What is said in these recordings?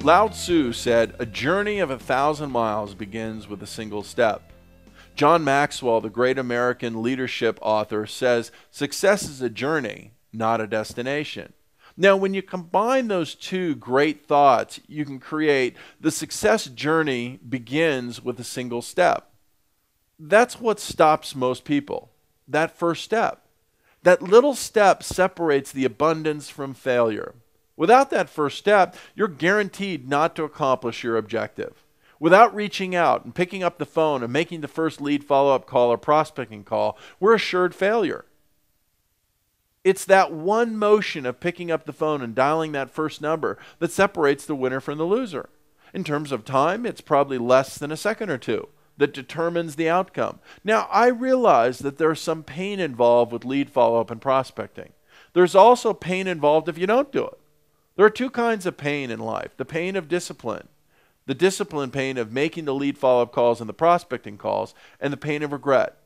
Lao Tzu said, "A journey of 1,000 miles begins with a single step." John Maxwell, the great American leadership author, says, "Success is a journey, not a destination." Now, when you combine those two great thoughts, you can create the success journey begins with a single step. That's what stops most people, that first step. That little step separates the abundance from failure. Without that first step, you're guaranteed not to accomplish your objective. Without reaching out and picking up the phone and making the first lead follow-up call or prospecting call, we're assured failure. It's that one motion of picking up the phone and dialing that first number that separates the winner from the loser. In terms of time, it's probably less than a second or two that determines the outcome. Now, I realize that there's some pain involved with lead follow-up and prospecting. There's also pain involved if you don't do it. There are two kinds of pain in life: the pain of discipline, the discipline pain of making the lead follow-up calls and the prospecting calls, and the pain of regret.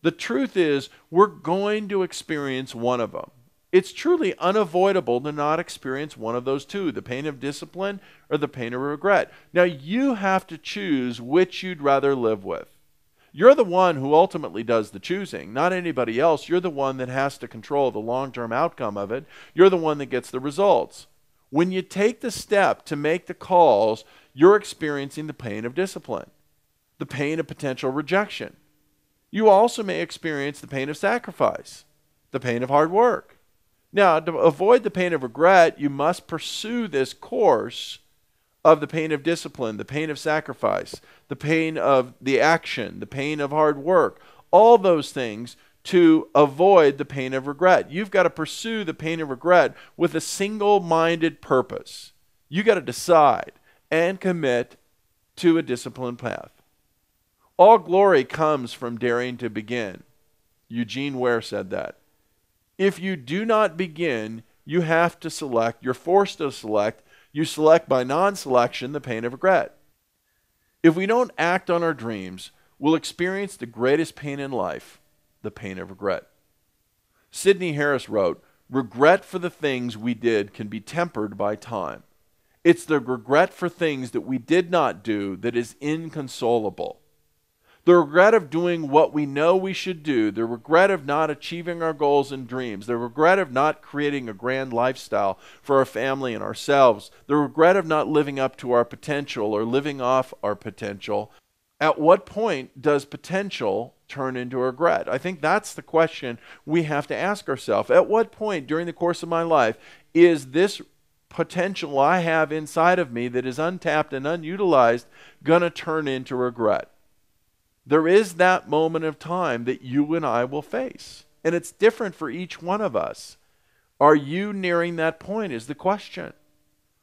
The truth is, we're going to experience one of them. It's truly unavoidable to not experience one of those two, the pain of discipline or the pain of regret. Now, you have to choose which you'd rather live with. You're the one who ultimately does the choosing, not anybody else. You're the one that has to control the long-term outcome of it. You're the one that gets the results. When you take the step to make the calls, you're experiencing the pain of discipline, the pain of potential rejection. You also may experience the pain of sacrifice, the pain of hard work. Now, to avoid the pain of regret, you must pursue this course of the pain of discipline, the pain of sacrifice, the pain of the action, the pain of hard work, all those things to avoid the pain of regret. You've got to pursue the pain of regret with a single-minded purpose. You got to decide and commit to a disciplined path. All glory comes from daring to begin. Eugene Ware said that. If you do not begin, you have to select. You're forced to select. You select by non-selection the pain of regret. If we don't act on our dreams, we'll experience the greatest pain in life, the pain of regret. Sidney Harris wrote, "Regret for the things we did can be tempered by time. It's the regret for things that we did not do that is inconsolable. The regret of doing what we know we should do, the regret of not achieving our goals and dreams, the regret of not creating a grand lifestyle for our family and ourselves, the regret of not living up to our potential or living off our potential. At what point does potential turn into regret?" I think that's the question we have to ask ourselves. At what point during the course of my life is this potential I have inside of me that is untapped and unutilized going to turn into regret? There is that moment of time that you and I will face, and it's different for each one of us. Are you nearing that point is the question.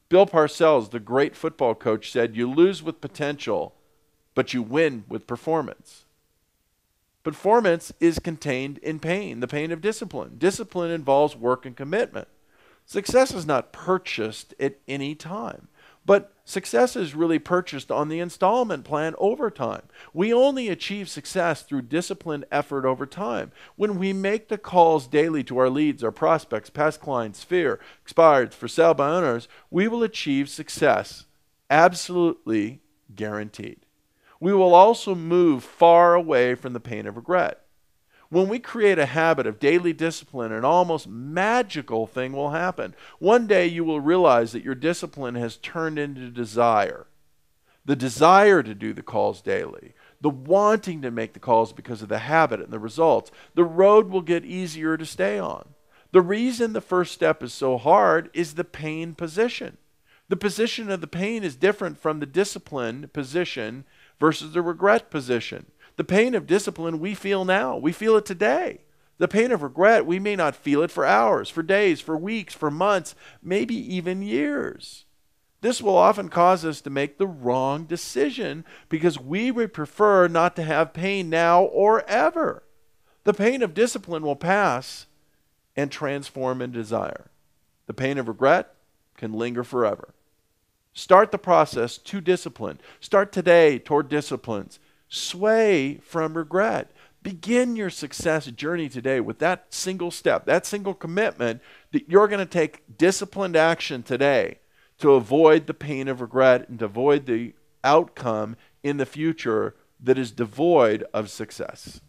Bill Parcells, the great football coach, said, "You lose with potential, but you win with performance." Performance is contained in pain, the pain of discipline. Discipline involves work and commitment. Success is not purchased at any time, but success is really purchased on the installment plan over time. We only achieve success through disciplined effort over time. When we make the calls daily to our leads, our prospects, past clients, sphere, expired, for sale by owners, we will achieve success, absolutely guaranteed. We will also move far away from the pain of regret. When we create a habit of daily discipline, an almost magical thing will happen. One day you will realize that your discipline has turned into desire. The desire to do the calls daily, the wanting to make the calls because of the habit and the results. The road will get easier to stay on. The reason the first step is so hard is the pain position. The position of the pain is different from the discipline position versus the regret position. The pain of discipline we feel now. We feel it today. The pain of regret, we may not feel it for hours, for days, for weeks, for months, maybe even years. This will often cause us to make the wrong decision because we would prefer not to have pain now or ever. The pain of discipline will pass and transform in desire. The pain of regret can linger forever. Start the process to discipline. Start today toward disciplines. Sway from regret. Begin your success journey today with that single step, that single commitment that you're going to take disciplined action today to avoid the pain of regret and to avoid the outcome in the future that is devoid of success.